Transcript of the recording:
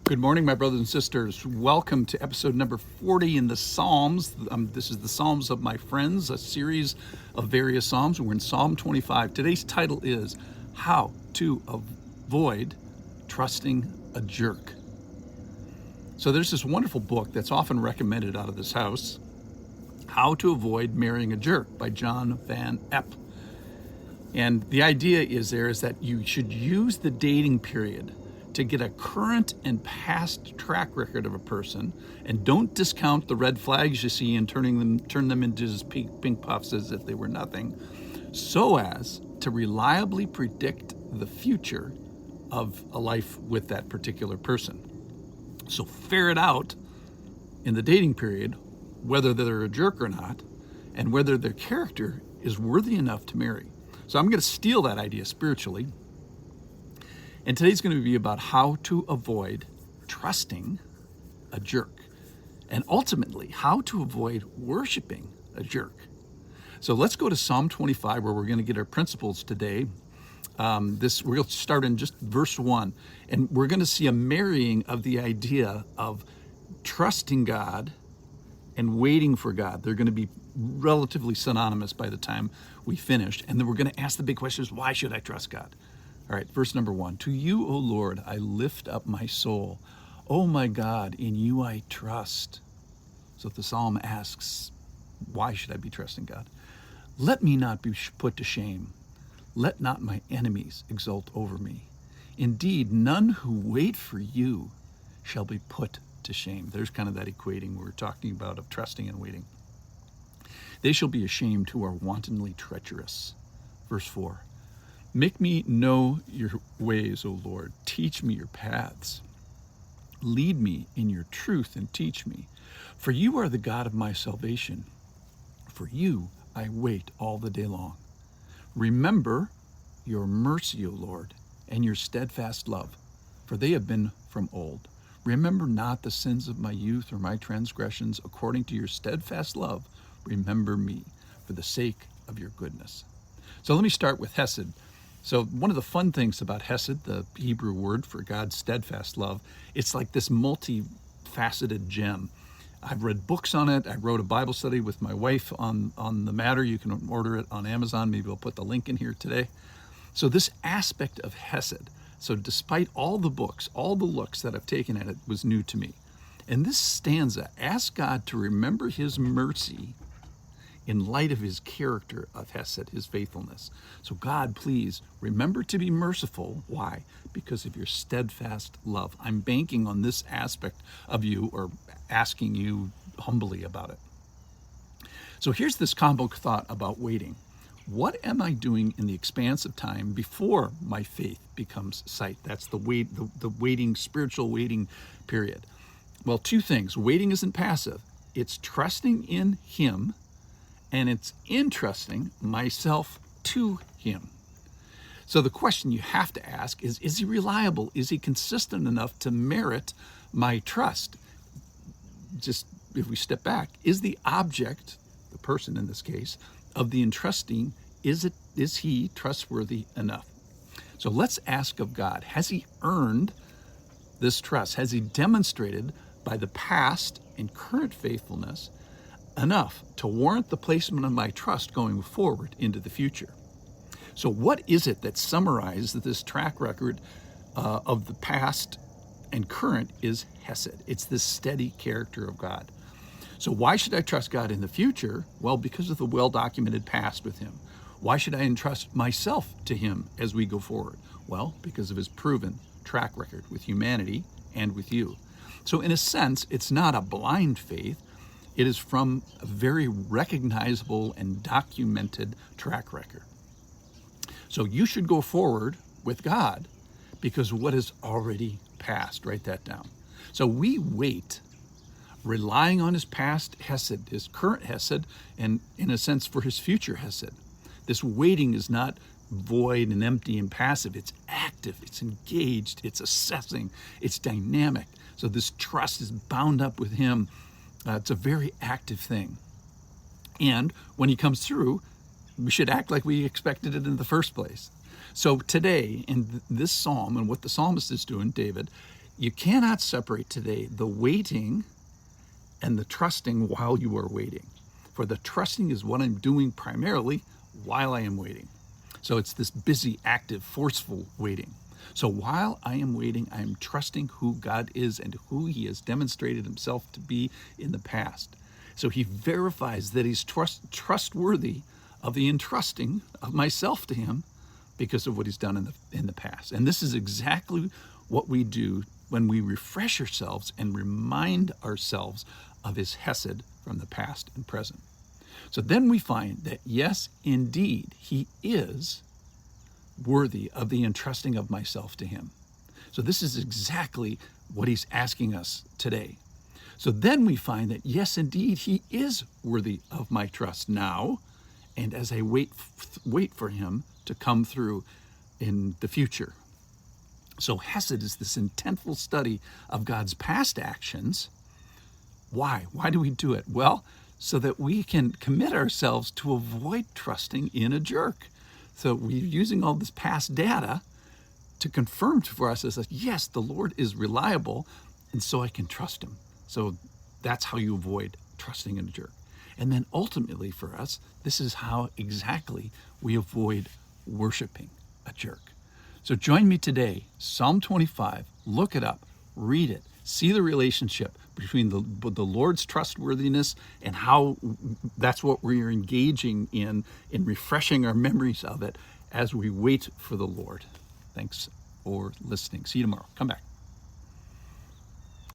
Good morning, my brothers and sisters. Welcome to episode number 40 in the Psalms. This is the Psalms of My Friends, a series of various Psalms. We're in Psalm 25. Today's title is How to Avoid Trusting a Jerk. So there's this wonderful book that's often recommended out of this house, How to Avoid Marrying a Jerk by John Van Epp. And the idea is that you should use the dating period to get a current and past track record of a person, and don't discount the red flags you see and turn them into just pink puffs as if they were nothing, so as to reliably predict the future of a life with that particular person. So ferret out in the dating period whether they're a jerk or not, and whether their character is worthy enough to marry. So I'm going to steal that idea spiritually. And today's going to be about how to avoid trusting a jerk, and ultimately how to avoid worshiping a jerk. So let's go to Psalm 25, where we're going to get our principles today. We'll start in just verse 1, and we're going to see a marrying of the idea of trusting God and waiting for God. They're going to be relatively synonymous by the time we finish. And then we're going to ask the big questions: why should I trust God? All right, verse number 1. To you, O Lord, I lift up my soul. O my God, in you I trust. So the psalm asks, why should I be trusting God? Let me not be put to shame. Let not my enemies exult over me. Indeed, none who wait for you shall be put to shame. There's kind of that equating we were talking about of trusting and waiting. They shall be ashamed who are wantonly treacherous. Verse 4. Make me know your ways, O Lord. Teach me your paths. Lead me in your truth and teach me. For you are the God of my salvation. For you I wait all the day long. Remember your mercy, O Lord, and your steadfast love, for they have been from old. Remember not the sins of my youth or my transgressions. According to your steadfast love, remember me for the sake of your goodness. So let me start with HESED. So one of the fun things about HESED, the Hebrew word for God's steadfast love, it's like this multifaceted gem. I've read books on it. I wrote a Bible study with my wife on the matter. You can order it on Amazon. Maybe we'll put the link in here today. So this aspect of HESED, so despite all the books, all the looks that I've taken at it, was new to me. And this stanza asks God to remember his mercy in light of his character of HESED, his faithfulness. So God, please remember to be merciful. Why? Because of your steadfast love. I'm banking on this aspect of you, or asking you humbly about it. So here's this combo thought about waiting. What am I doing in the expanse of time before my faith becomes sight? That's the waiting, spiritual waiting period. Well, two things. Waiting isn't passive. It's trusting in him, and it's entrusting myself to him. So the question you have to ask is he reliable? Is he consistent enough to merit my trust? Just if we step back, is the object, the person in this case, of the entrusting, is he trustworthy enough? So let's ask of God, has he earned this trust? Has he demonstrated by the past and current faithfulness enough to warrant the placement of my trust going forward into the future? So what is it that summarizes this track record of the past and current is HESED. It's this steady character of God. So why should I trust God in the future? Well, because of the well-documented past with him. Why should I entrust myself to him as we go forward? Well, because of his proven track record with humanity and with you. So in a sense, it's not a blind faith. It is from a very recognizable and documented track record. So you should go forward with God because of what is already past. Write that down. So we wait, relying on his past HESED, his current HESED, and in a sense for his future HESED. This waiting is not void and empty and passive. It's active, it's engaged, it's assessing, it's dynamic. So this trust is bound up with him. It's a very active thing. And when he comes through, we should act like we expected it in the first place. So today, in this psalm, and what the psalmist is doing, David, you cannot separate today the waiting and the trusting while you are waiting. For the trusting is what I'm doing primarily while I am waiting. So it's this busy, active, forceful waiting. So while I am waiting, I am trusting who God is and who he has demonstrated himself to be in the past. So he verifies that he's trustworthy of the entrusting of myself to him because of what he's done in the past. And this is exactly what we do when we refresh ourselves and remind ourselves of his HESED from the past and present. So then we find that, yes, indeed, he is worthy of the entrusting of myself to him. So this is exactly what he's asking us today. So then we find that, yes, indeed, he is worthy of my trust now, and as I wait for him to come through in the future. So HESED is this intentful study of God's past actions. Why? Why do we do it? Well, so that we can commit ourselves to avoid trusting in a jerk. So we're using all this past data to confirm for us as yes, the Lord is reliable, and so I can trust him. So that's how you avoid trusting in a jerk. And then ultimately for us, this is how exactly we avoid worshiping a jerk. So join me today, Psalm 25, look it up, read it, see the relationship between the Lord's trustworthiness and how that's what we're engaging in refreshing our memories of it as we wait for the Lord. Thanks for listening. See you tomorrow. Come back.